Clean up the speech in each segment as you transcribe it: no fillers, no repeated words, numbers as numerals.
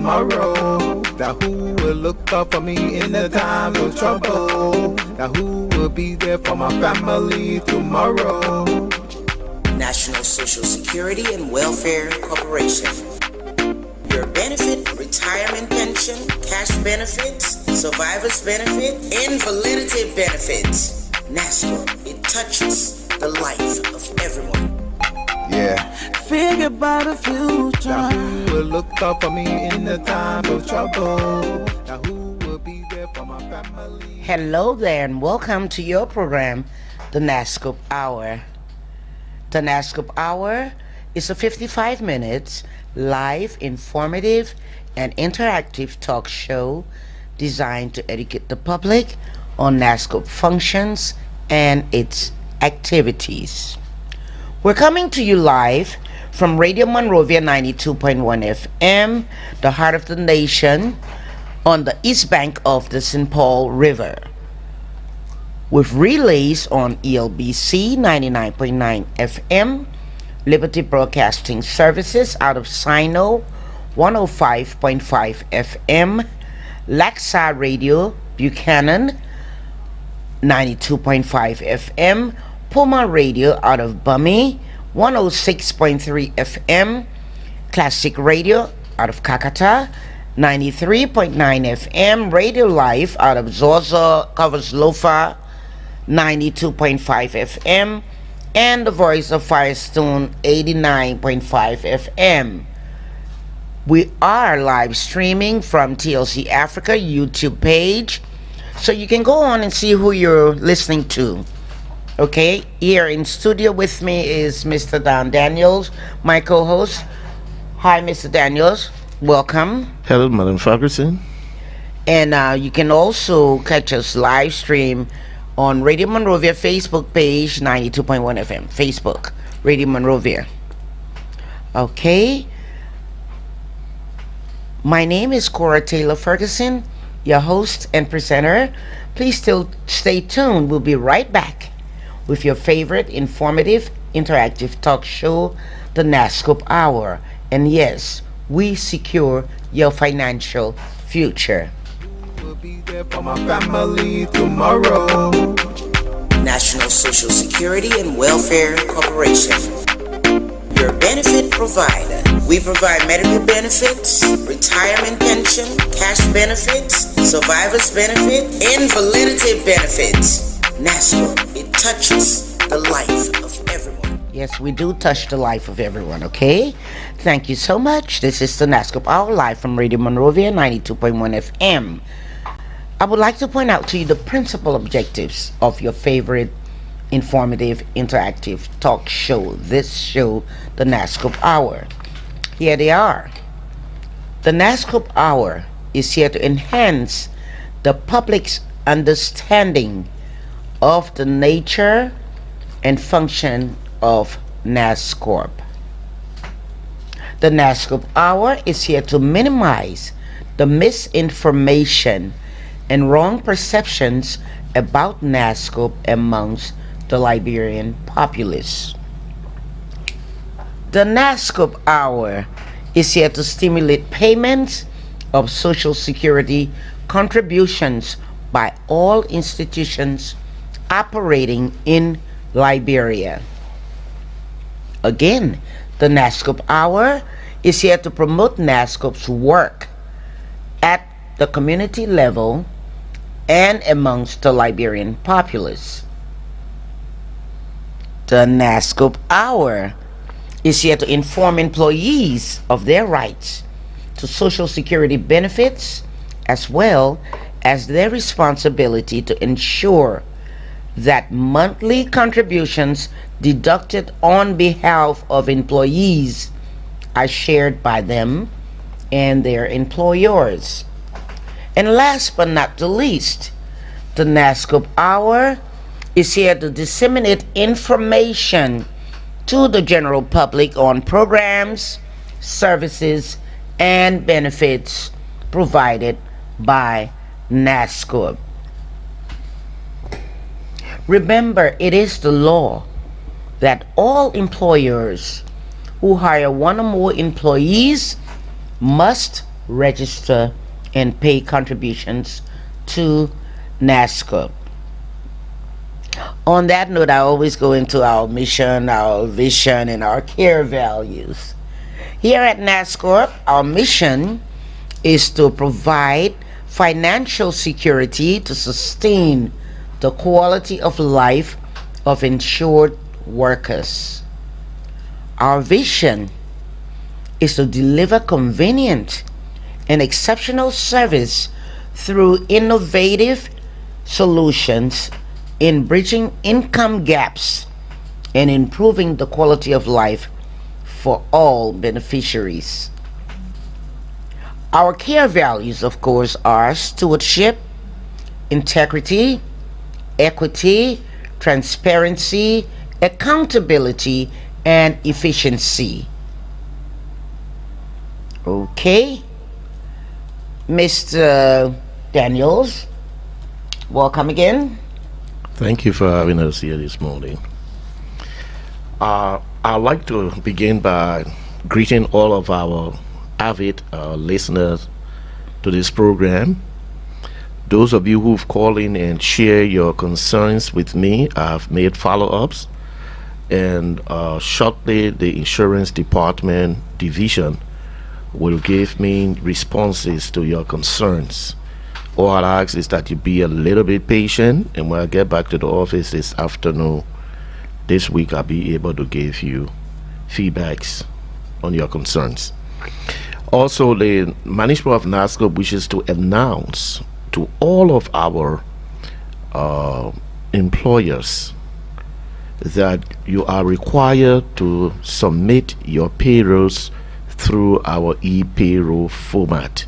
tomorrow. Now who will look out for me in the time of trouble? Now who will be there for my family tomorrow? National Social Security and Welfare Corporation. Your benefit, retirement pension, cash benefits, survivor's benefit, invalidity benefits. Nasscorp, it touches the life of everyone. Yeah. Think about the future. Now who will look out for me in the time of trouble? Now who will be there for my family? Hello there and welcome to your program, the Nasscorp Hour. The Nasscorp Hour is a 55 minutes live, informative, and interactive talk show designed to educate the public on Nasscorp functions and its activities. We're coming to you live from Radio MONROVIA 92.1 FM, the heart of the nation, on the east bank of the St. Paul River, with relays on ELBC 99.9 FM, Liberty Broadcasting Services out of Sino 105.5 FM, Laxa Radio Buchanan 92.5 FM, Puma Radio out of Bumi 106.3 FM, Classic Radio out of Kakata 93.9 FM, Radio Life out of Zozo Covers-Lofa 92.5 FM, and the Voice of Firestone 89.5 FM. We are live streaming from TLC Africa YouTube page, so you can go on and see who you're listening to. Okay, here in studio with me is Mr. Don Daniels, my co-host. Hi, Mr. Daniels. Welcome. Hello, Madam Ferguson. And you can also catch us live stream on Radio MONROVIA Facebook page, 92.1 FM. Facebook, Radio MONROVIA. Okay. My name is CORA Taylor Ferguson, your host and presenter. Please still stay tuned. We'll be right back with your favorite informative, interactive talk show, the Nasscorp Hour. And yes, we secure your financial future. Will be there for my family tomorrow. National Social Security and Welfare Corporation. Your benefit provider. We provide medical benefits, retirement pension, cash benefits, survivor's benefit, invalidity benefits. Nasscorp, it touches the life of everyone. Yes, we do touch the life of everyone, okay? Thank you so much. This is the Nasscorp Hour live from Radio MONROVIA 92.1 FM. I would like to point out to you the principal objectives of your favorite informative, interactive talk show. This show, the Nasscorp Hour. Here they are. The Nasscorp Hour is here to enhance the public's understanding of the nature and function of Nasscorp. The Nasscorp Hour is here to minimize the misinformation and wrong perceptions about Nasscorp amongst the Liberian populace. The Nasscorp Hour is here to stimulate payments of Social Security contributions by all institutions operating in Liberia. Again, the Nasscorp Hour is here to promote Nasscorp's work at the community level and amongst the Liberian populace. The Nasscorp Hour is here to inform employees of their rights to Social Security benefits as well as their responsibility to ensure that monthly contributions deducted on behalf of employees are shared by them and their employers. And last but not the least, the Nasscorp Hour is here to disseminate information to the general public on programs, services, and benefits provided by Nasscorp. Remember, it is the law that all employers who hire one or more employees must register and pay contributions to Nasscorp. On that note, I always go into our mission, our vision, and our care values. Here at Nasscorp, our mission is to provide financial security to sustain the quality of life of insured workers. Our vision is to deliver convenient and exceptional service through innovative solutions in bridging income gaps and improving the quality of life for all beneficiaries. Our care values, of course, are stewardship, integrity, equity, transparency, accountability, and efficiency. Okay, Mr. Daniels, welcome again. Thank you for having us here this morning. I'd like to begin by greeting all of our avid listeners to this program. Those of you who've called in and share your concerns with me, I've made follow-ups, and shortly the insurance department division will give me responses to your concerns. All I ask is that you be a little bit patient, and when I get back to the office this afternoon, this week, I'll be able to give you feedbacks on your concerns. Also, the management of Nasscorp wishes to announce to all of our employers that you are required to submit your payrolls through our e-payroll format.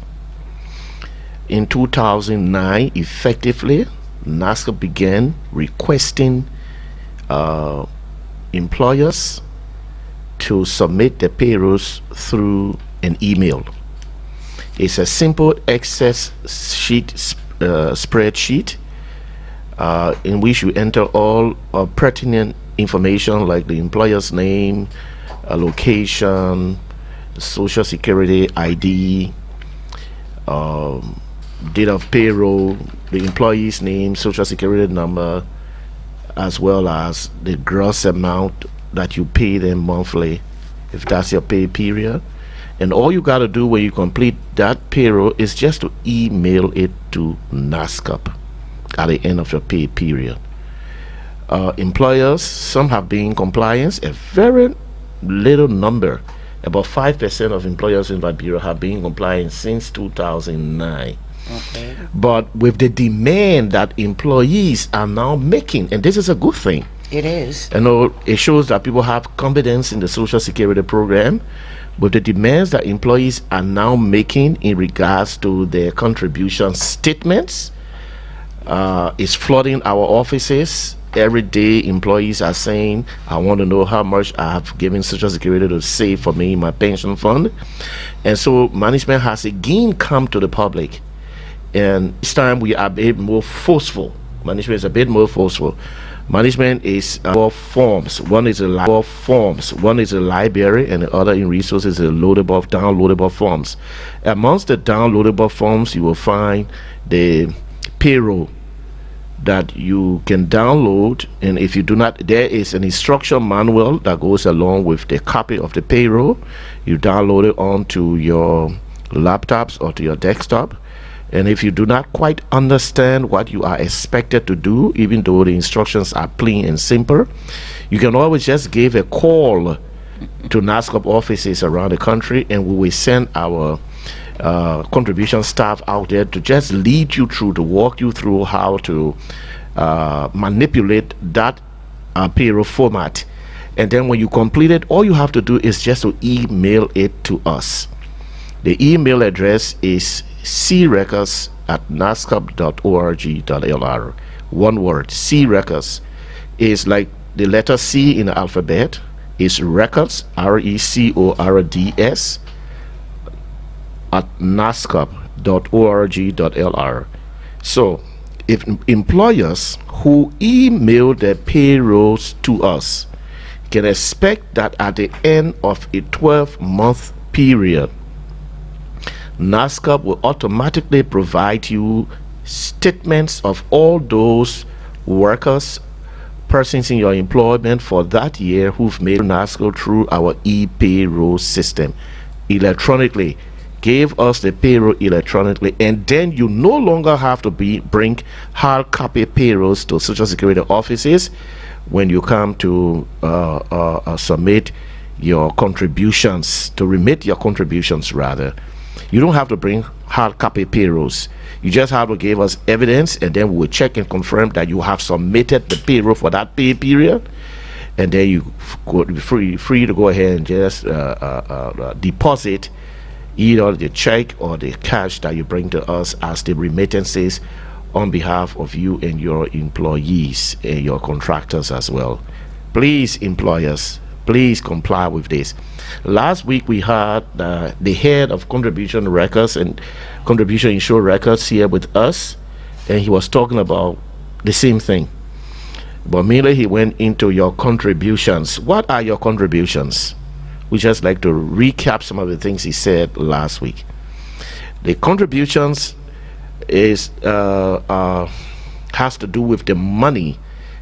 In 2009, effectively, Nasscorp began requesting employers to submit their payrolls through an email. It's a simple Excel sheet spreadsheet in which you enter all pertinent information like the employer's name, location, social security ID, date of payroll, the employee's name, social security number, as well as the gross amount that you pay them monthly, if that's your pay period. And all you got to do when you complete that payroll is just to email it to Nasscorp at the end of your pay period. Employers, some have been in compliance. A very little number, about 5% of employers in Liberia have been in compliance since 2009. Okay. But with the demand that employees are now making, and this is a good thing. It is. You know, it shows that people have confidence in the Social Security program. With the demands that employees are now making in regards to their contribution statements, is flooding our offices. Every day, employees are saying, I want to know how much I have given Social Security to save for me in my pension fund. And so management has again come to the public. And this time we are a bit more forceful. Management is a bit more forceful. Management is forms. One is a library, and the other in resources is a downloadable forms. Amongst the downloadable forms, you will find the payroll that you can download, and if you do not, there is an instruction manual that goes along with the copy of the payroll. You download it onto your laptops or to your desktop. And if you do not quite understand what you are expected to do, even though the instructions are plain and simple, you can always just give a call to Nasscorp offices around the country, and we will send our contribution staff out there to just lead you through, to walk you through how to manipulate that payroll format. And then when you complete it, all you have to do is just to email it to us. The email address is crecords@nasscorp.org.lr. One word, crecords, is like the letter C in the alphabet, is records, RECORDS, at nasscorp.org.lr. So if employers who email their payrolls to us can expect that at the end of a 12-month period, Nasscorp will automatically provide you statements of all those workers, persons in your employment for that year who've made Nasscorp through our e-payroll system electronically. Give us the payroll electronically, and then you no longer have to bring hard copy payrolls to Social Security offices when you come to submit your contributions, to remit your contributions rather. You don't have to bring hard copy payrolls. You just have to give us evidence, and then we'll check and confirm that you have submitted the payroll for that pay period, and then you could be free to go ahead and just deposit either the check or the cash that you bring to us as the remittances on behalf of you and your employees and your contractors as well. Please, employers, please comply with this. Last week we had the head of contribution records and contribution insurance records here with us, and he was talking about the same thing, but mainly he went into your contributions. What are your contributions? We just like to recap some of the things he said last week. The contributions is has to do with the money,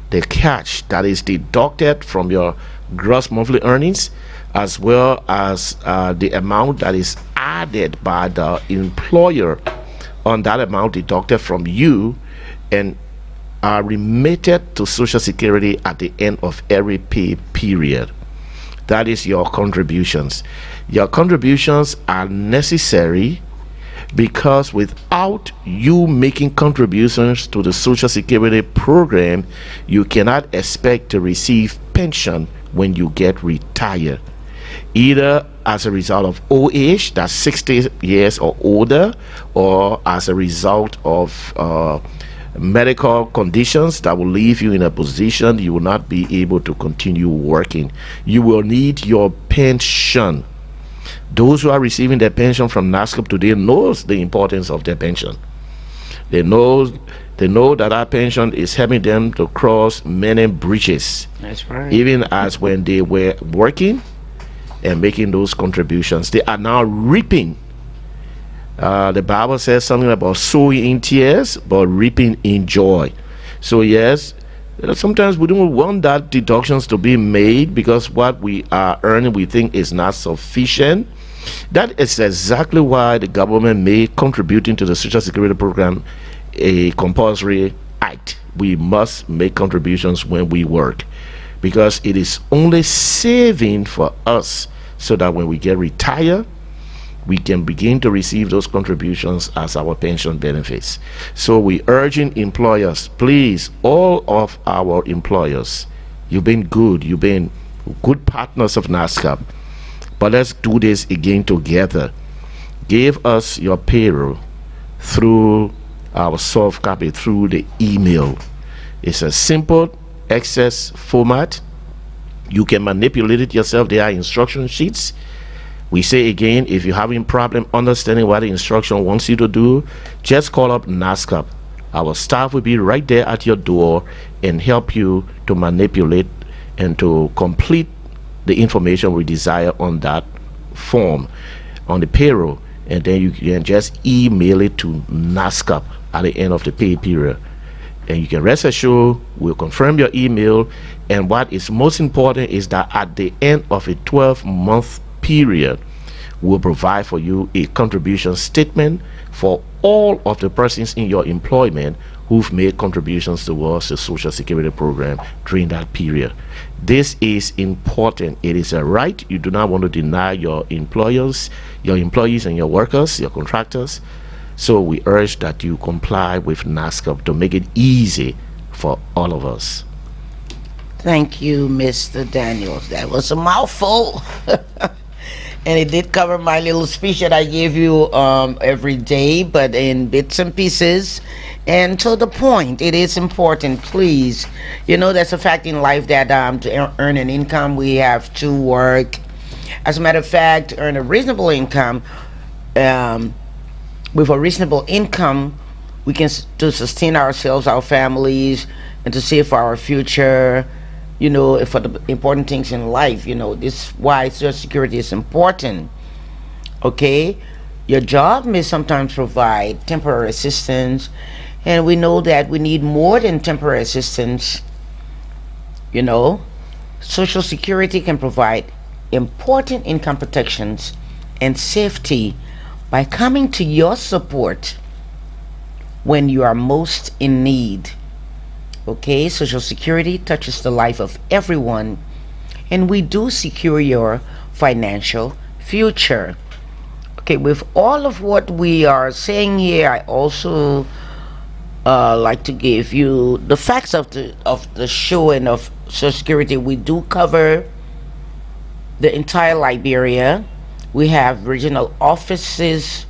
the cash that is deducted from your gross monthly earnings, as well as the amount that is added by the employer on that amount deducted from you and are remitted to Social Security at the end of every pay period. That is your contributions. Your contributions are necessary because without you making contributions to the Social Security program, you cannot expect to receive pension when you get retired, either as a result of old age, that's 60 years or older, or as a result of medical conditions that will leave you in a position you will not be able to continue working. You will need your pension. Those who are receiving their pension from Nasscorp today knows the importance of their pension. They know that our pension is helping them to cross many bridges. That's right. Even as when they were working and making those contributions, they are now reaping. The Bible says something about sowing in tears but reaping in joy. So yes, sometimes we don't want that deductions to be made because what we are earning we think is not sufficient. That is exactly why the government made contributing to the Social Security program a compulsory act. We must make contributions when we work, because it is only saving for us so that when we get retired we can begin to receive those contributions as our pension benefits. So we urging employers, please, all of our employers, you've been good partners of Nasscorp, but let's do this again together. Give us your payroll through our soft copy, through the email. It's a simple Access format. You can manipulate it yourself. There are instruction sheets. We say again, if you're having problem understanding what the instruction wants you to do, just call up Nasscorp. Our staff will be right there at your door and help you to manipulate and to complete the information we desire on that form, on the payroll, and then you can just email it to Nasscorp at the end of the pay period. And you can rest assured we'll confirm your email, and what is most important is that at the end of a 12-month period, we'll provide for you a contribution statement for all of the persons in your employment who've made contributions towards the Social Security program during that period. This is important. It is a right. You do not want to deny your employees and your workers, your contractors. So we urge that you comply with Nasscorp to make it easy for all of us. Thank you, Mr. Daniels. That was a mouthful. And it did cover my little speech that I give you every day, but in bits and pieces. And to the point, it is important, please. You know, that's a fact in life that to earn an income, we have to work. As a matter of fact, to earn a reasonable income, with a reasonable income, we can to sustain ourselves, our families, and to save for our future. You know, for the important things in life. You know, this is why Social Security is important. Okay, Your job may sometimes provide temporary assistance, and we know that we need more than temporary assistance. You know, Social Security can provide important income protections and safety by coming to your support when you are most in need. Okay, Social Security touches the life of everyone, and we do secure your financial future. Okay, with all of what we are saying here, I also like to give you the facts of the show and of Social Security. We do cover the entire Liberia. We have regional offices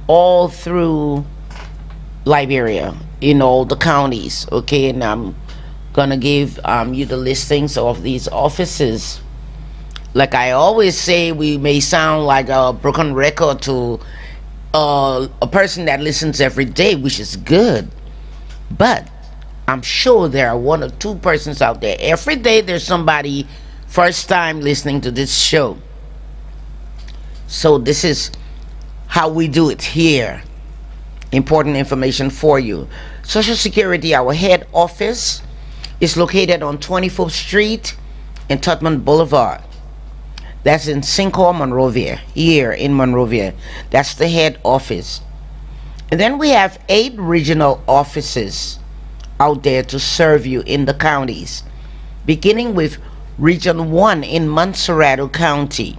all through Liberia in all the counties. Okay, and I'm gonna give you the listings of these offices. Like I always say, we may sound like a broken record to a person that listens every day, which is good. But I'm sure there are one or two persons out there. Every day there's somebody first time listening to this show. So this is how we do it here. Important information for you. Social Security, our head office is located on 24th Street and Tubman Boulevard. That's in Cinco, Monrovia, here in Monrovia. That's the head office. And then we have 8 regional offices out there to serve you in the counties, beginning with Region 1 in Montserrado County.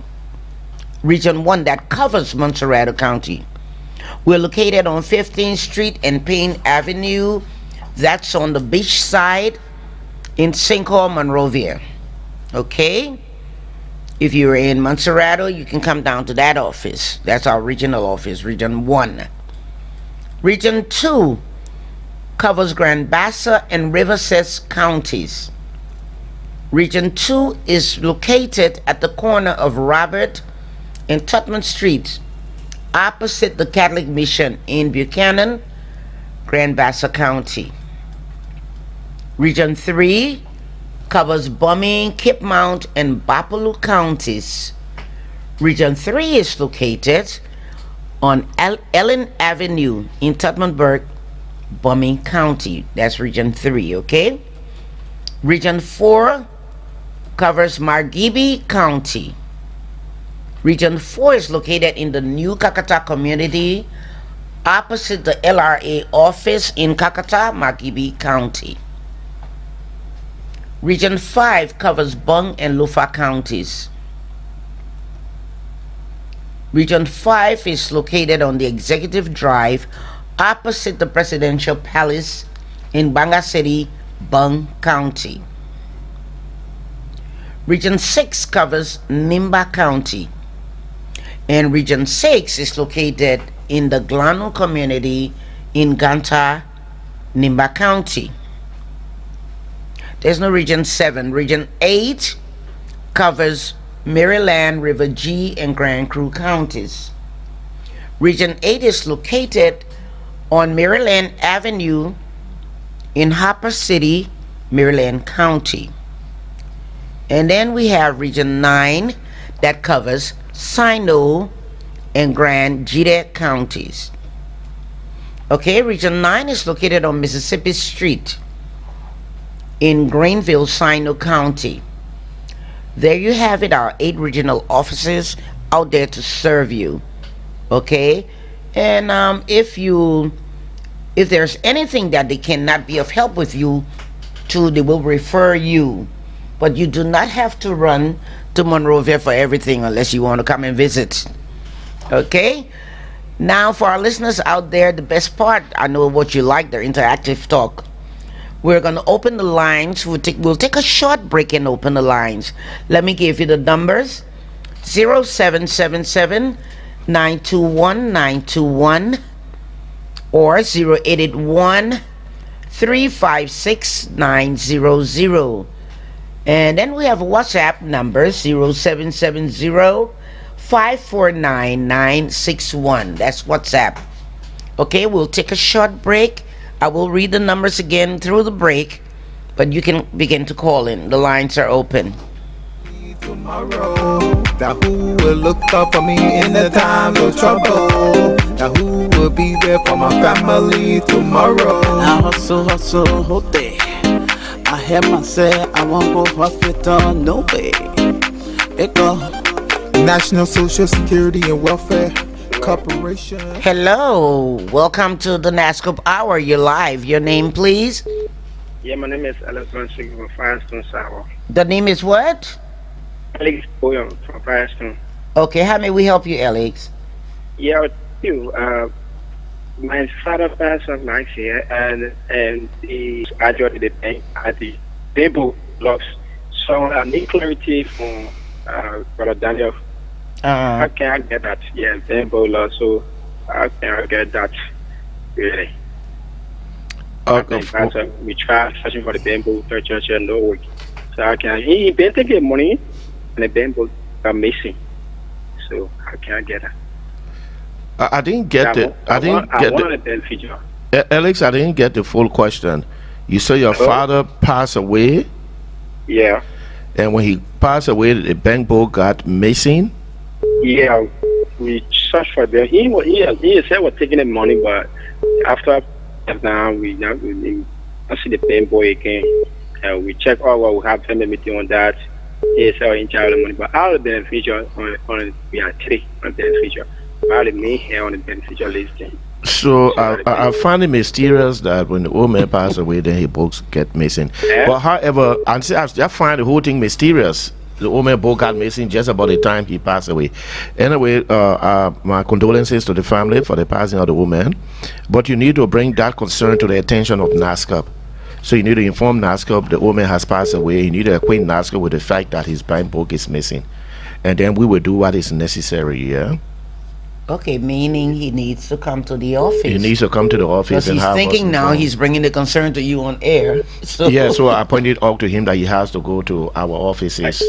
Region 1 that covers Montserrado County. We're located on 15th Street and Payne Avenue. That's on the beach side in Cinco, Monrovia. Okay? If you're in Montserrado, you can come down to that office. That's our regional office, Region 1. Region 2 covers Grand Bassa and Riverside counties. Region 2 is located at the corner of Robert and Tubman Street, opposite the Catholic Mission in Buchanan, Grand Bassa County. Region 3 covers Bumming, Kipmount, and Bapaloo counties. Region 3 is located on Ellen Avenue in Tubmanburg, Bumming County. That's Region 3, okay? Region 4 covers Margibi County. Region 4 is located in the New Kakata community, opposite the LRA office in Kakata, Margibi County. Region 5 covers Bung and Lufa counties. Region 5 is located on the Executive Drive, opposite the Presidential Palace in Banga City, Bung County. Region 6 covers Nimba County. And Region 6 is located in the Glanu community in Ganta, Nimba County. There's no Region 7. Region 8 covers Maryland, River G, and Grand Cru counties. Region 8 is located on Maryland Avenue in Harper City, Maryland County. And then we have Region 9 that covers Sino and Grand Jide counties. Okay, Region 9 is located on Mississippi Street in Greenville, Sino County. There you have it, our 8 regional offices out there to serve you. Okay, and if there's anything that they cannot be of help with you to, they will refer you. But you do not have to run to Monrovia for everything unless you want to come and visit. Okay, now for our listeners out there, the best part, I know what you like, their interactive talk. We're going to open the lines. We'll take a short break and open the lines. Let me give you the numbers. 0777 921 921 or 0881 356 900. And then we have WhatsApp number 0770 549 961. That's WhatsApp. Okay, we'll take a short break. I will read the numbers again through the break, but you can begin to call in. The lines are open. tomorrow. Now who will look out for me in the time of trouble? Now who will be there for my family tomorrow? I hustle, whole day. I hear myself, I won't go hospital, no way. It go. National Social Security and Welfare Corporation. Hello, welcome to the Nasscorp Hour. You're live. Your name, please? Yeah, my name is Alex from Firestone, Sour. The name is what? Alex Boyum from Firestone. Okay, how may we help you, Alex? Yeah, you. My father passed on last year, and he graduated the bank at the table loss. So I need clarity from Brother Daniel. How can I get that? Yeah, table loss. So how can I get that? Really? We try searching for the bamboo church and no work. So I can he been taking money and the bamboo are missing. So how can I get that? I didn't get it. I didn't get it. Alex, I didn't get the full question. You say your father passed away? Yeah. And when he passed away, the bank book got missing? Yeah. We searched for them. He said we're taking the money, but after now we not see the bank boy again. We check all what we have family meeting on that. He said in charge of the money, but all the beneficiaries on we are three on the beneficiary. All the me here on the beneficial listing. So I find it mysterious that when the old man passed away, then his books get missing. Yeah. But however, I find the whole thing mysterious. The old man book got missing just about the time he passed away. Anyway, my condolences to the family for the passing of the old man. But you need to bring that concern to the attention of Nasscorp. So you need to inform Nasscorp the old man has passed away. You need to acquaint Nasscorp with the fact that his bank book is missing. And then we will do what is necessary, yeah? Okay, meaning he needs to come to the office. He needs to come to the office. Because he's thinking now he's bringing the concern to you on air. So. Yeah, so I pointed out to him that he has to go to our offices.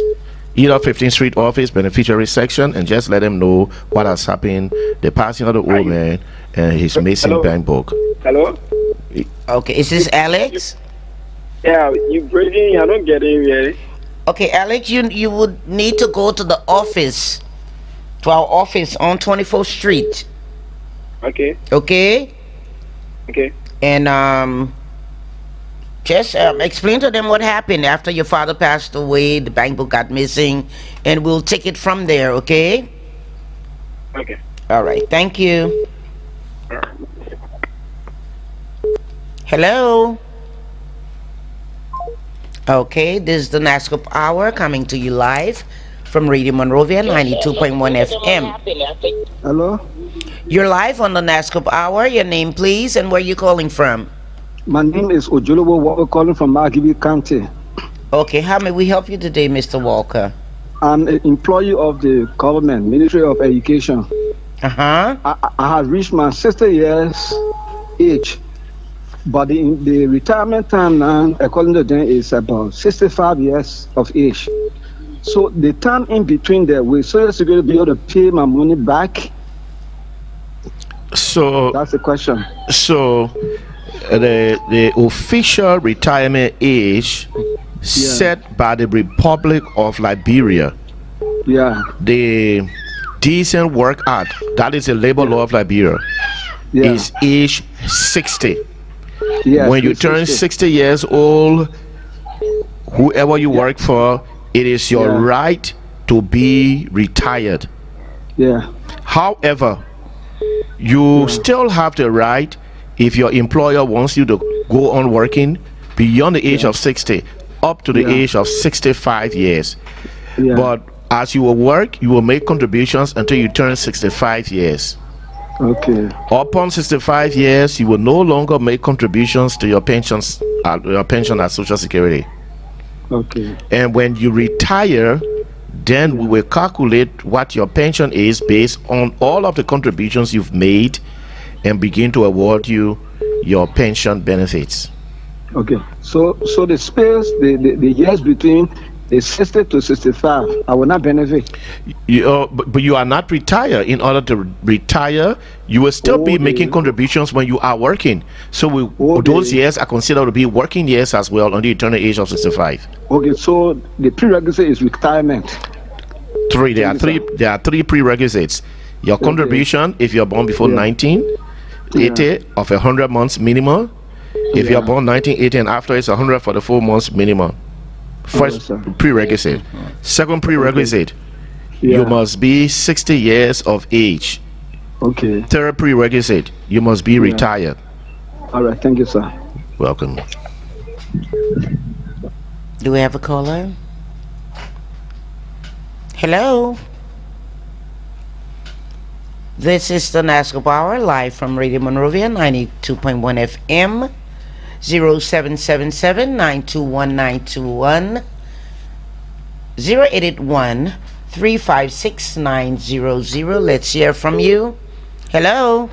Either 15th Street office, beneficiary section, and just let him know what has happened, the passing of the old man, and his missing bank book. Hello? Okay, is this Alex? Yeah, you breathing, I don't get it really. Okay, Alex, you would need to go to the office. To our office on 24th Street. Okay. Okay? Okay. And just explain to them what happened after your father passed away, the bank book got missing, and we'll take it from there, okay? Okay. All right, thank you. Hello? Okay, this is the Nasscorp Hour coming to you live from Radio MONROVIA 92.1 FM. Hello? You're live on the Nasscorp Hour. Your name, please, and where you calling from? My name is Ojolowo Walker, calling from Margibi County. Okay, how may we help you today, Mr. Walker? I'm an employee of the government, Ministry of Education. Uh-huh. I have reached my 60 years age, but the retirement time now, according to them, is about 65 years of age. So the time in between there, will Social Security be able to pay my money back? So that's the question. So the official retirement age set by the Republic of Liberia. Yeah. The Decent Work Act, that is the labor law of Liberia, is age 60. Yeah. When you turn 60 years old, whoever you work for, it is your right to be retired. Yeah. However, you still have the right, if your employer wants you to go on working beyond the age of 60, up to the age of 65 years. Yeah. But as you will work, you will make contributions until you turn 65 years. Okay. Upon 65 years, you will no longer make contributions to your pensions, your pension at Social Security. Okay. And when you retire, then we will calculate what your pension is based on all of the contributions you've made and begin to award you your pension benefits. Okay. So the space, the years between is 60 to 65. I will not benefit. But you are not retired. In order to retire, you will still be making contributions when you are working. So those years are considered to be working years as well on the eternal age of 65. Okay, so the prerequisite is retirement. There are three prerequisites. Your contribution, if you're born before 1980 of 100 months minimum. If you're born 1980 and after, it's 100 for the 4 months minimum. First prerequisite. Second prerequisite, you must be 60 years of age. Okay. Third prerequisite, you must be retired. All right, thank you, sir. Welcome. Do we have a caller? Hello. This is the Nasscorp Hour, live from Radio Monrovia, 92.1 FM, 0777-921-921, 0881-356-900. Let's hear from you. Hello.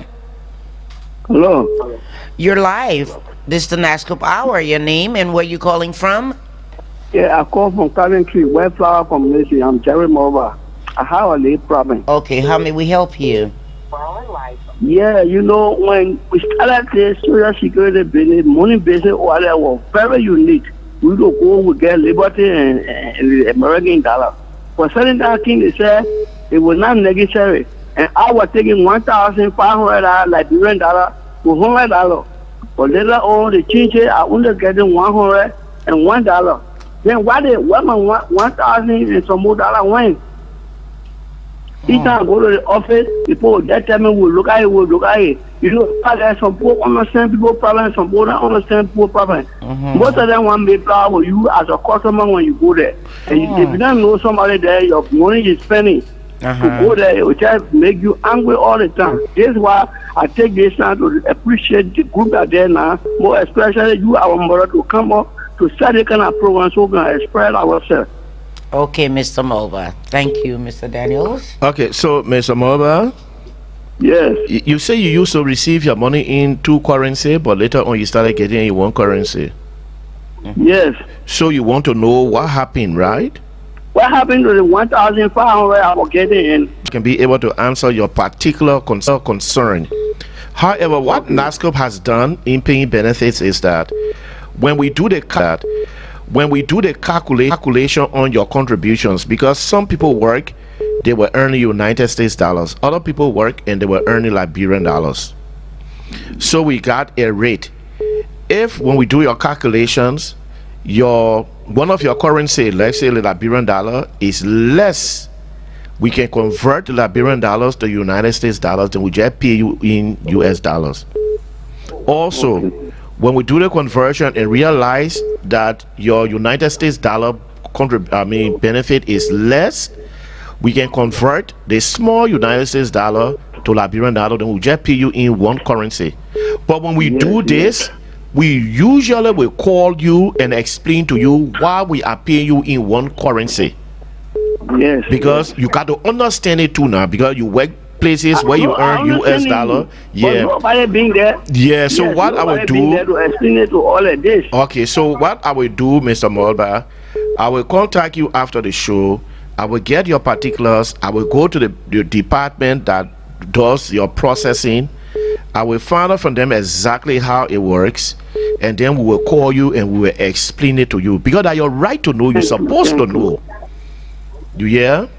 Hello. You're live. This is the Nasscorp Hour. Your name and where you calling from? Yeah, I call from Coventry, Westflower Community. I'm Jerry Mova. I have a late problem. Okay, how may we help you? Yeah, you know, when we started this social security business, money business, all that was very unique. We go, we get liberty and the American dollar. For certain things, they said it was not necessary. And I was taking $1,500 Liberian dollar to $100. But later on, they changed it. I only getting $101. Then why my 1,000 and some more dollar went? Each time I go to the office, people that tell me we'll look at it. You know, there's some people understand people problem, some people don't understand people problem. Most of them want to be proud with you as a customer when you go there. And if you don't know somebody there, your money is spending. To go there, it will just make you angry all the time. This is why I take this time to appreciate the group that there now, more especially you, our mother, to come up to start this kind of program so we can express ourselves. Okay, Mr. Mova. Thank you, Mr. Daniels. Okay, so Mr. Mova. Yes. You say you used to receive your money in 2 currency, but later on you started getting it in 1 currency. Yes. So you want to know what happened, right? What happened to the 1,500 I was getting in? You can be able to answer your particular concern. However, what Nasscorp has done in paying benefits is that when we do the calculation on your contributions, because some people work, they were earning United States dollars. Other people work and they were earning Liberian dollars. So we got a rate. If when we do your calculations, one of your currency, let's say the Liberian dollar, is less, we can convert the Liberian dollars to United States dollars, then we just pay you in US dollars. Also, when we do the conversion and realize that your United States dollar benefit is less, we can convert the small United States dollar to Liberian dollar, then we just pay you in 1 currency. But when we do this, we usually will call you and explain to you why we are paying you in 1 currency. Yes. Because you got to understand it too now, because you work places where you earn US dollar. Yeah. Nobody being there. Yeah. So what I will do to explain it to all of this. Okay. So what I will do, Mr. Mulba, I will contact you after the show. I will get your particulars. I will go to the department that does your processing. I will find out from them exactly how it works, and then we will call you and we will explain it to you, because that your right to know. You're supposed to know. You hear?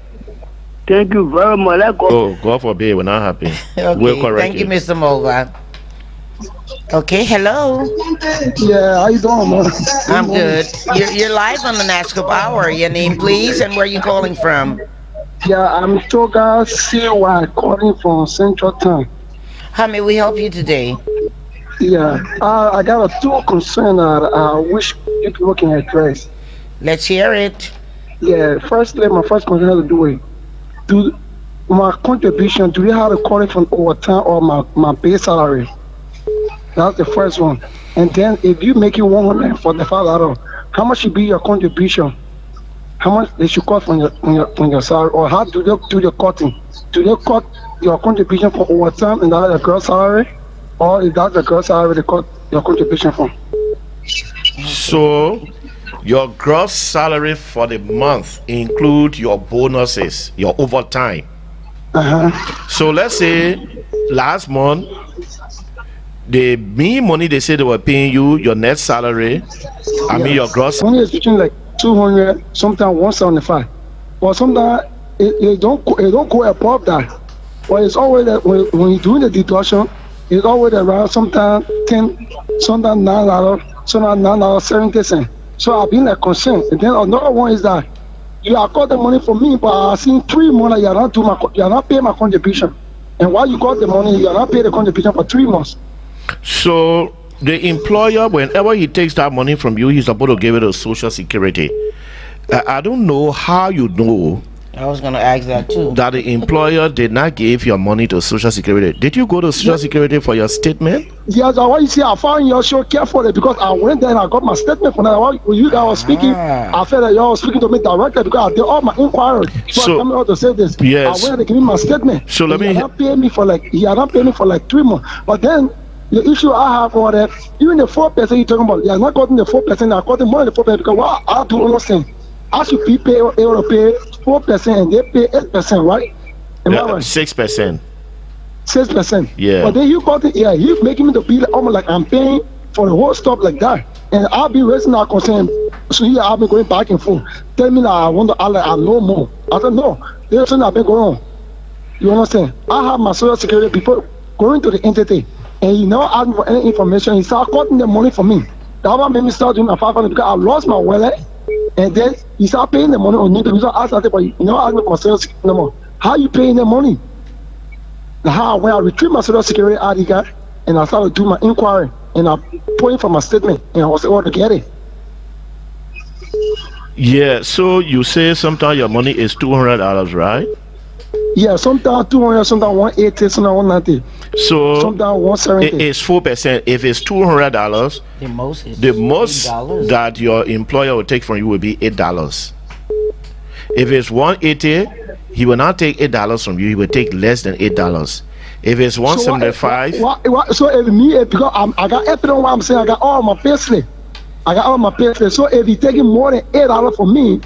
Thank you very much. Oh, God forbid, we're not happy. Okay, We'll correct thank you, Mr. Mova. Okay, hello. Yeah, how you doing, man? I'm good. You're live on the Nasscorp Hour. Your name, please, and where you calling from? Yeah, I'm Toga CY calling from Central Town. How may we help you today? Yeah, I got a 2 concern that I wish you people can address. Let's hear it. Yeah, firstly, my first concern has to do with my contribution. Do you have to call it from overtime or my base salary? That's the first one. And then if you make it $145, how much should be your contribution? How much they should cut from your salary, or how do they do the cutting? Do they cut your contribution for overtime and that's the girl's salary, or is that the girl's salary they cut your contribution from? So Your gross salary for the month include your bonuses, your overtime. So let's say last month, the mean money they say they were paying you, your net salary, I mean your gross. Money is between like 200, sometimes 175. But sometimes it don't go above that. But it's always that when you're doing the deduction, it's always around sometimes 10, sometimes $9, sometimes $9.70. So I've been like concerned. And then another one is that you have got the money for me, but I've seen 3 months you are not paying my contribution. And while you got the money, you are not paying the contribution for 3 months. So the employer, whenever he takes that money from you, he's supposed to give it to Social Security. I don't know how you know. I was going to ask that too. That the employer did not give your money to Social Security. Did you go to Social Security for your statement? Yes, I want you see, I found your show carefully because I went there and I got my statement from that. When you guys were speaking, I felt that y'all was speaking to me directly because I did all my inquiries. So I came out to say this. Yes. I went to give me my statement. So let me. He had not paid me for like 3 months. But then the issue I have for that, even the 4% you're talking about, you're not gotten the 4%. I got the money the 4% because what I do understand. I should be able to pay 4% and they pay 8%, right? Am I right? 6%. 6%. Yeah. But then you got it, yeah, he's making me to be almost like I'm paying for the whole stuff like that. And I'll be raising our concern. So here I've been going back and forth. Tell me that I know more. I said, no, there's something I've been going on. You understand? I have my Social Security people going to the entity and he never asked me for any information. He started cutting the money for me. That one made me start doing my 500 because I lost my wallet. And then he started paying the money on me. So I asked him, but you never asked me for my Social Security no more. How you paying the money? Now, when I retrieved my Social Security ID card and I started doing my inquiry and I put in for my statement and I was able to get it. Yeah, so you say sometimes your money is $200, right? Yeah, sometimes 200, sometimes 180, sometimes 190. So sometimes 170. It's 4%. If it's $200, the most $8 that your employer will take from you will be $8. If it's 180, he will not take $8 from you. He will take less than $8. If it's 175, so if me, because I got everything what I'm saying, I got all my payslip. So if he taking more than $8 from me,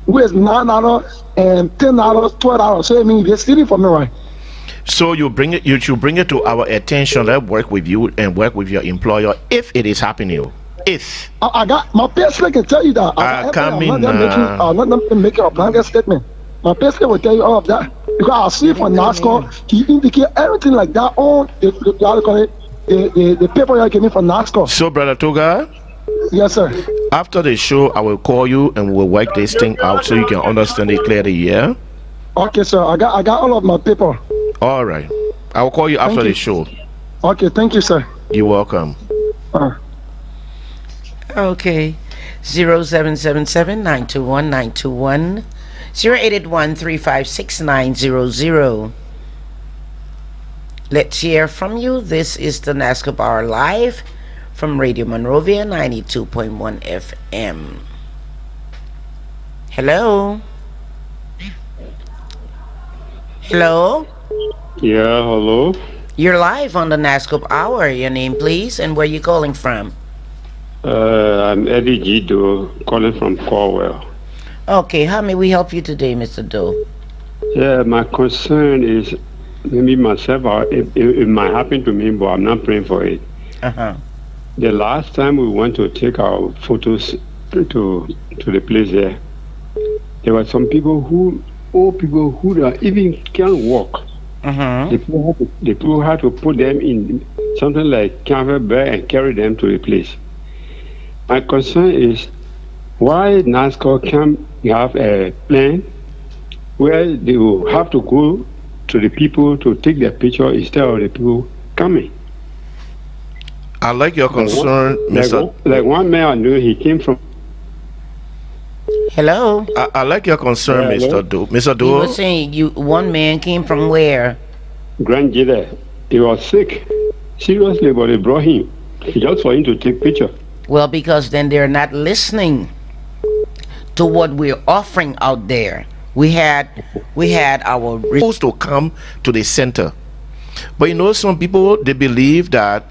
which is $9 and $10, $12, so it means they're stealing from me, right? So you should bring it to our attention. Let's work with you and work with your employer if it is happening. If I got my payslip can tell you that. I'm not making a blanket statement. My payslip will tell you all of that because I see from Nasscorp, he indicate everything like that on the paper you gave me from Nasscorp. So, Brother Toga. Yes, sir. After the show, I will call you and we'll work this thing out so you can understand it clearly. Yeah. Okay, sir. I got all of my paper. All right. I will call you after the show. Okay. Thank you, sir. You're welcome. Okay. 0777-921-921 0881-356-900. Let's hear from you. This is the Nasscorp Hour live from Radio Monrovia 92.1 FM. Hello? Hello? Yeah, hello? You're live on the Nasscorp Hour. Your name, please, and where you calling from? I'm Eddie Gido, calling from Corwell. Okay, how may we help you today, Mr. Doe? Yeah, my concern is maybe myself, it might happen to me, but I'm not praying for it. Uh-huh. The last time we went to take our photos to the place there were some old people who even can't walk. Uh-huh. The people had to put them in something like camper bag and carry them to the place. My concern is why Nasscorp can't have a plan where they will have to go to the people to take their picture instead of the people coming. I like your concern, Mr. Like one man I knew, he came from. Hello. I like your concern, Mr. Doe. Mr. Doe. You were saying one man came from where? Grand Jada. He was sick, seriously, but they brought him just for him to take picture. Well, because then they're not listening to what we're offering out there. We had our supposed to come to the center, but you know, some people they believe that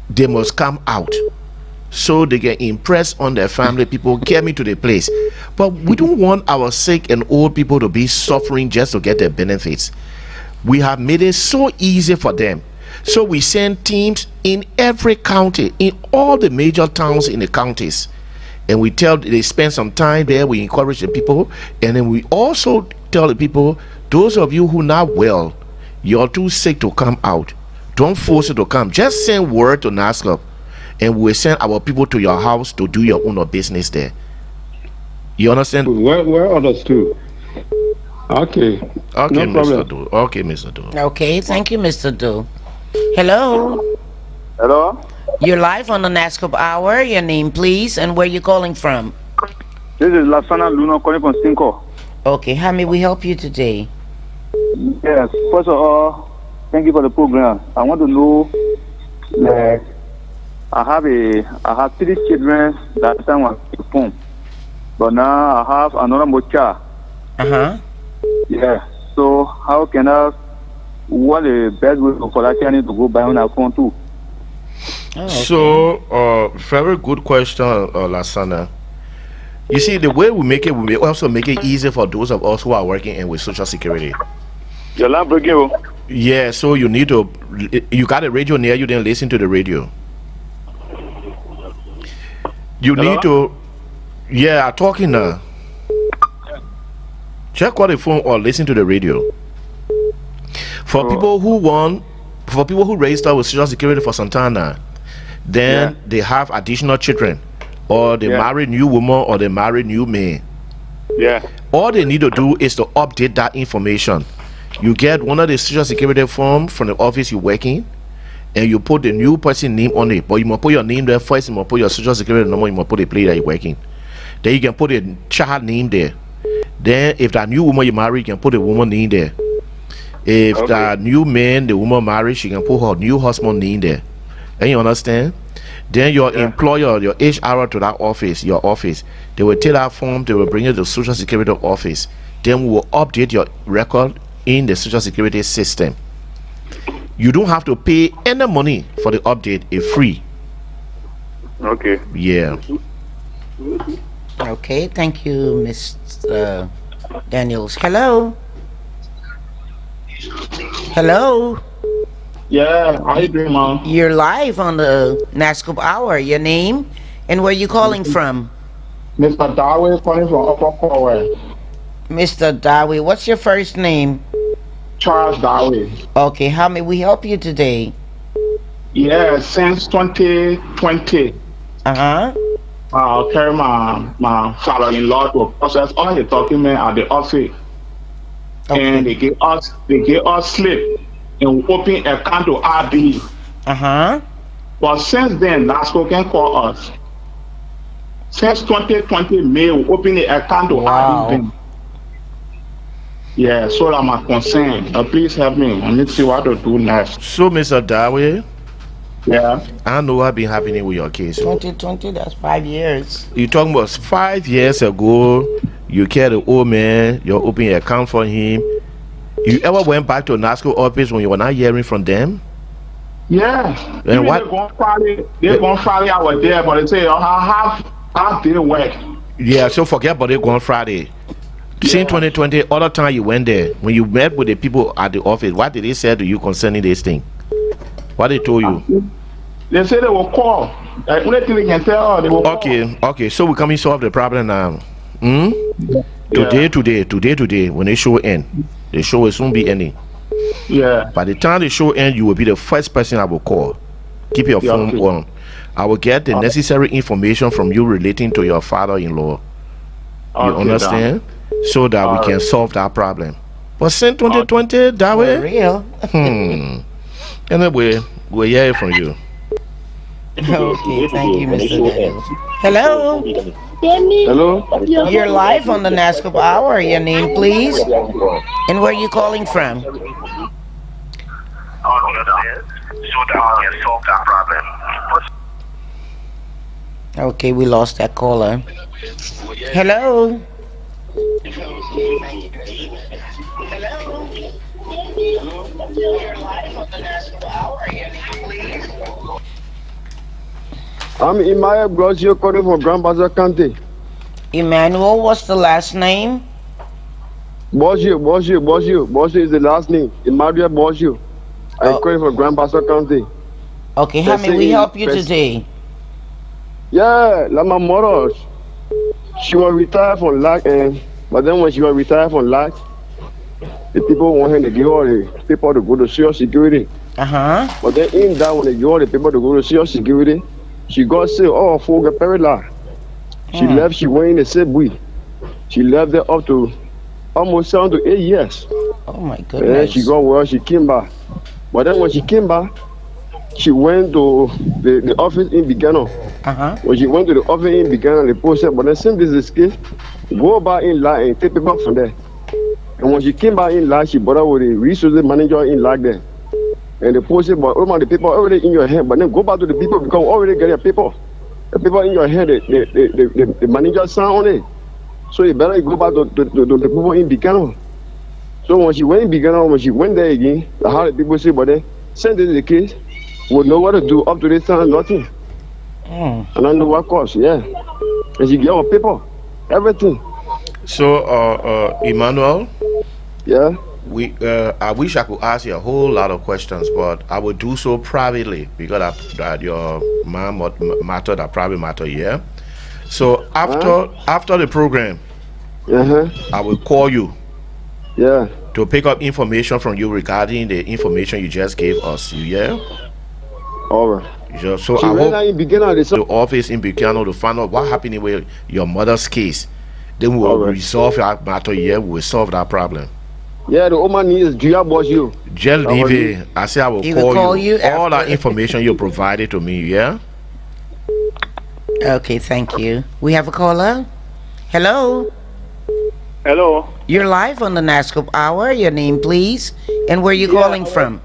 they must come out so they can impress on their family people, get me to the place. But we don't want our sick and old people to be suffering just to get their benefits. We have made it so easy for them. So we send teams in every county, in all the major towns in the counties. And we tell they spend some time there. We encourage the people. And then we also tell the people, those of you who are not well, you're too sick to come out. Don't force it to come. Just send word to Nasscorp, and we'll send our people to your house to do your own business there. You understand? Where others too? Okay. Okay, No Mr. problem. Do. Okay, Mr. Do. Okay, thank you, Mr. Do. Hello. Hello? You're live on the Nasscorp Hour. Your name, please, and where you calling from? This is Lasana Luna calling from Cinco. Okay, how may we help you today? Yes, first of all, thank you for the program. I want to know, like, I have 3 children that time was home, but now I have another more child. Yeah, so how can what the best way for that child to go buy on a phone too? Oh, okay. So, very good question, Lasana. You see, the way we make it, we also make it easy for those of us who are working in with Social Security. Your lamp breaking. Yeah, so you got a radio near you, then listen to the radio. You Hello? need to, I'm talking now. Check on the phone or listen to the radio. For people who register with Social Security for Santana, then they have additional children, or they marry new woman, or they marry new man. Yeah. All they need to do is to update that information. You get one of the Social Security form from the office you're working, and you put the new person name on it. But you must put your name there first. You must put your Social Security number. You must put the place that you're working. Then you can put a child name there. Then if that new woman you marry, you can put the woman name there. If that new man the woman married, she can put her new husband name there. And you understand? Then your employer, your HR to that office, your office, they will take that form, they will bring it to the Social Security office. Then we will update your record in the Social Security system. You don't have to pay any money for the update. It's free. Okay. Yeah. Okay, thank you, Miss Daniels. Hello. Hello. Yeah, how you doing, man? You're live on the Nasscorp Hour. Your name and where you calling from? Mr. Darwin calling from Upper Corwell. Mr. Dawi, what's your first name? Charles Darwin. Okay, how may we help you today? Yeah, since 2020. I'll carry my father-in-law to process all the documents at the office. Okay. And they gave us slip and we open account to RD. But since then, Nasscorp can call us. Since 2020 May, we open the account to RD. Yeah, so I'm a concern. Please help me. I need to see what to do next. So, Mr. Dawe, yeah, I know what's been happening with your case. 2020, that's 5 years. You're talking about 5 years ago, you care the old man, you open an account for him. You ever went back to Nasscorp office when you were not hearing from them? Yeah. And what? They're going Friday, I was there, but they say, how did it work? Yeah, so forget about it going Friday. Since 2020, other time you went there, when you met with the people at the office, what did they say to you concerning this thing? What they told you? They said they will call. Only thing they can tell, they will call. Okay, so we come and solve the problem now. Today, when the show end, the show will soon be ending. Yeah. By the time the show end, you will be the first person I will call. Keep your phone on. I will get the necessary information from you relating to your father-in-law. You understand? So that we can solve that problem. But since 2020, that way? For real? Anyway, we'll hear it from you. Okay, thank you, Mr. Daniels. Hello? Hello? You're live on the Nasscorp Hour. Your name, please? And where are you calling from? So that we can solve that problem. Okay, we lost that caller. Hello? I'm Emmanuel Brosio calling from Grand Baza County. Emmanuel, what's the last name? Bosio is the last name. Emmanuel Bosio. I'm calling from Grand Baza County. Okay, how may we help you today? Yeah, like my mother, she was retired from LAC, but then when she was retired from LAC, the people want her to give her the people to go to Social Security. But then in that, when they give her the people to go to Social Security, she got sick. Oh, for the parallel. She left, she went in the same week. She left there up to almost 7 to 8 years. Oh my And goodness. then she got well, she came back. But then when she came back, she went to the office in Buchanan. When she went to the office in Buchanan, the post said, but then since this is case, go back in line and take people from there. And when she came back in line, she brought up with the resources manager in line there. And the post said, but the people already in your hand, but then go back to the people because already get your people. The people in your hand, the manager signed on it. So you better go back to the people in Buchanan. So when she went in Buchanan, when she went there again, how the people say, but then since this is the case, would know what to do up to this time, nothing. And I know what cost, yeah. And she get our paper, everything. So, Emmanuel? Yeah? I wish I could ask you a whole lot of questions, but I will do so privately because that your mom matter, that private matter, yeah? So, after the program, I will call you. Yeah. To pick up information from you regarding the information you just gave us, yeah? All right. So I hope the office in Buchanan to find out what happened with your mother's case. Then we will resolve that matter here. We will solve that problem. Yeah, the woman needs Gia boss you. Just leave it. I say I will call you. All that information you provided to me, yeah? Okay, thank you. We have a caller. Hello. Hello. You're live on the Nasscorp Hour. Your name, please, and where you calling from?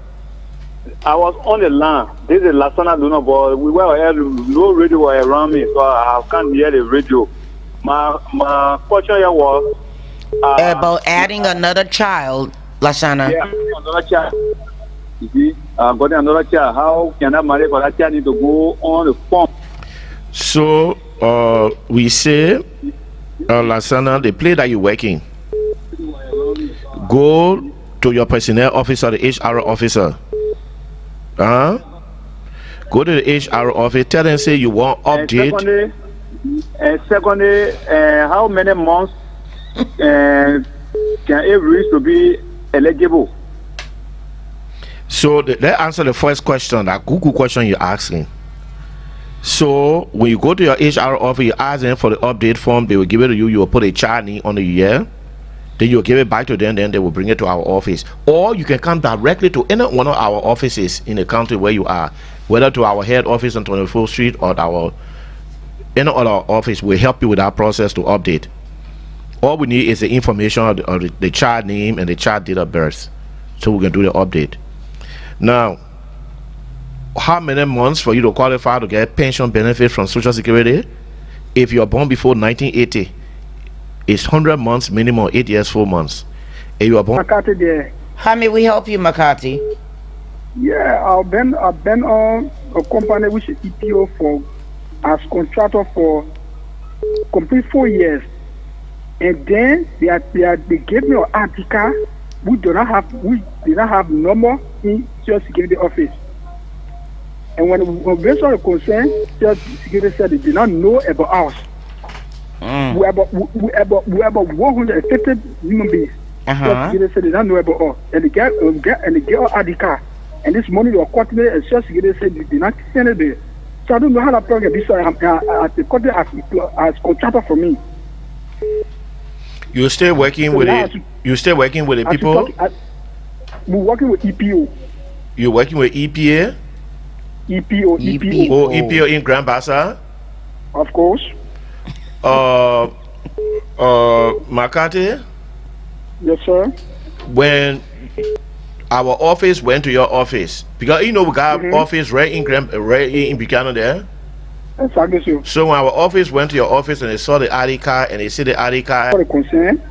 I was on the line. This is Lasana Luna, but we were no radio around me, so I can't hear the radio. My question here was about adding another child, Lasana. Yeah, another child. You see, got another child. How can I marry for that child? Need to go on the form. So we say, Lasana, the place that you're working, go to your personnel officer, the HR officer. Go to the HR office, tell them say you want update. Secondly, how many months can it reach to be eligible? So let's answer the first question, that Google question you're asking. So when you go to your HR office, you ask them for the update form, they will give it to you, you will put a child name on the year, then you'll give it back to them, then they will bring it to our office. Or you can come directly to any one of our offices in the county where you are, whether to our head office on 24th Street or any other office. Will help you with that process to update. All we need is the information of the child name and the child date of birth, so we can do the update. Now, how many months for you to qualify to get pension benefit from Social Security? If you're born before 1980, it's 100 months minimum, 8 years, 4 months. If you are born, Makati there. How may we help you, Makati? Yeah, I've been on a company which is EPO for as contractor for complete 4 years, and then they gave me an article we did not have number in Social Security office. And when based on the concern, Social Security said they did not know about us. We about 150 human beings. Social Security said they don't know about us, and they get our article. And this money they were cutting it, and Social Security said they did not send it there. So I don't know how that program is. So I'm at the country as contractor for me. You still working with it? You still working with the people? We're working with EPO. You're working with EPA? EPO. Oh, EPO in Grand Baza? Of course. Makati? Yes, sir. When our office went to your office, because you know we got office right in Buchanan there. Exactly. So when our office went to your office and they saw the ID card and they see the ID card. For the concern,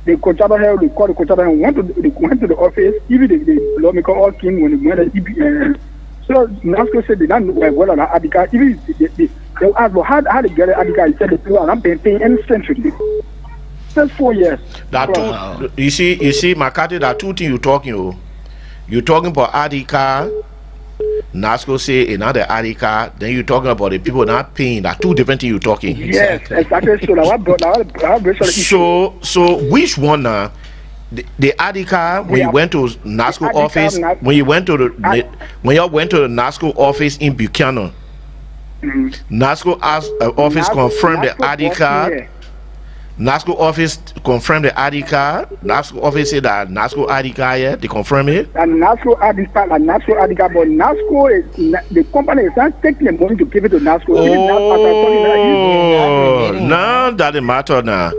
they called the contractor and went to the office. Even the lawmaker all came when they went to So NASCO said they don't know well on ID card. Even they asked, well, how they get an ID card? He said, well, I'm paying any century. Just 4 years. That two, you see, McCarthy, there are two things you're talking about. You're talking about ID card. NASCO say another ID card. Then you're talking about the people not paying. That two different things you're talking. Yes, exactly. So which one now? The ID card when you went to NASCO office, when you went to the NASCO office in Buchanan, NASCO office confirmed the ID card. NASCO office confirmed the ID card. NASCO office said that NASCO ID card, yeah, they confirm it. And NASCO ID card, but NASCO is the company is not taking the money to give it to NASCO. Oh, now that it matter now.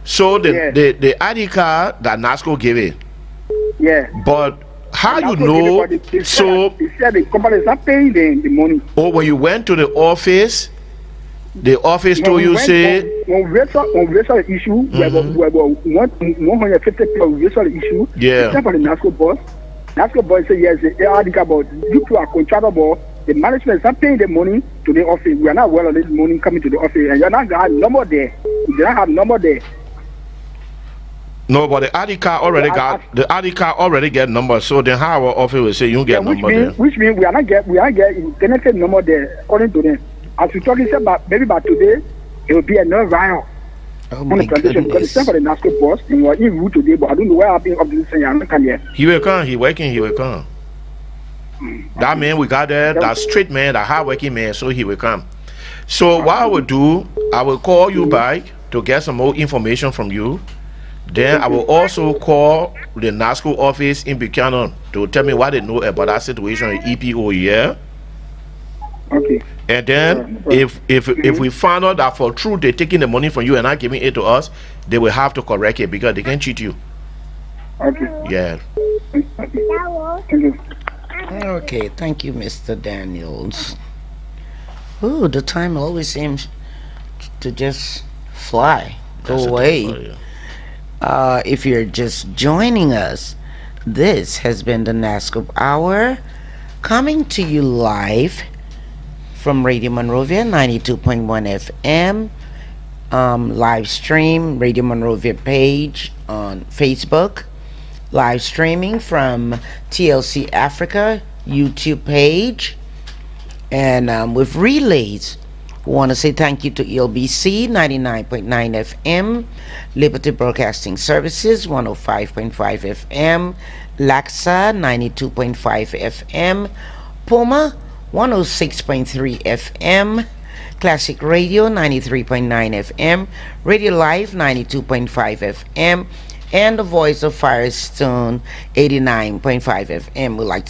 So the ID card that NASCO gave it. Yeah. But how you know? So they said the company is not paying the money. Oh, when you went to the office told you say when we saw the issue, we were 150 people. We saw the issue. Yeah. Except for the NASCO boss. NASCO boss said yes, the ID card, but due to our contractor, the management is not paying the money to the office. We are not well on this money coming to the office, and you're not gonna have number there. You don't have number there. No, but the ID card already get number. So then how our office will say you get number there? Which means we are not get internet number there according to them. As we talking about maybe by today, it will be another riot on the plantation because it's time for the NASCO boss. And we're in route today, but I don't know where I've been up to this thing. I don't come here. He will come. He working. He will come. That man we got there, that straight man, that hard working man. So he will come. So what I will do, I will call you back to get some more information from you. Then I will also call the NASCO office in Buchanan to tell me what they know about that situation in EPO here. Okay. And then if we find out that for true they're taking the money from you and not giving it to us, they will have to correct it because they can cheat you. Okay. Yeah. Okay, thank you, Mr. Daniels. Ooh, the time always seems to just fly, go away. If you're just joining us, this has been the Nasscorp Hour, coming to you live from Radio Monrovia 92.1 FM, live stream, Radio Monrovia page on Facebook, live streaming from TLC Africa YouTube page, and with relays. We want to say thank you to ELBC 99.9 FM, Liberty Broadcasting Services 105.5 FM, Laxa 92.5 FM, Puma 106.3 FM, Classic Radio 93.9 FM, Radio Live 92.5 FM, and the Voice of Firestone 89.5 FM. We'd like to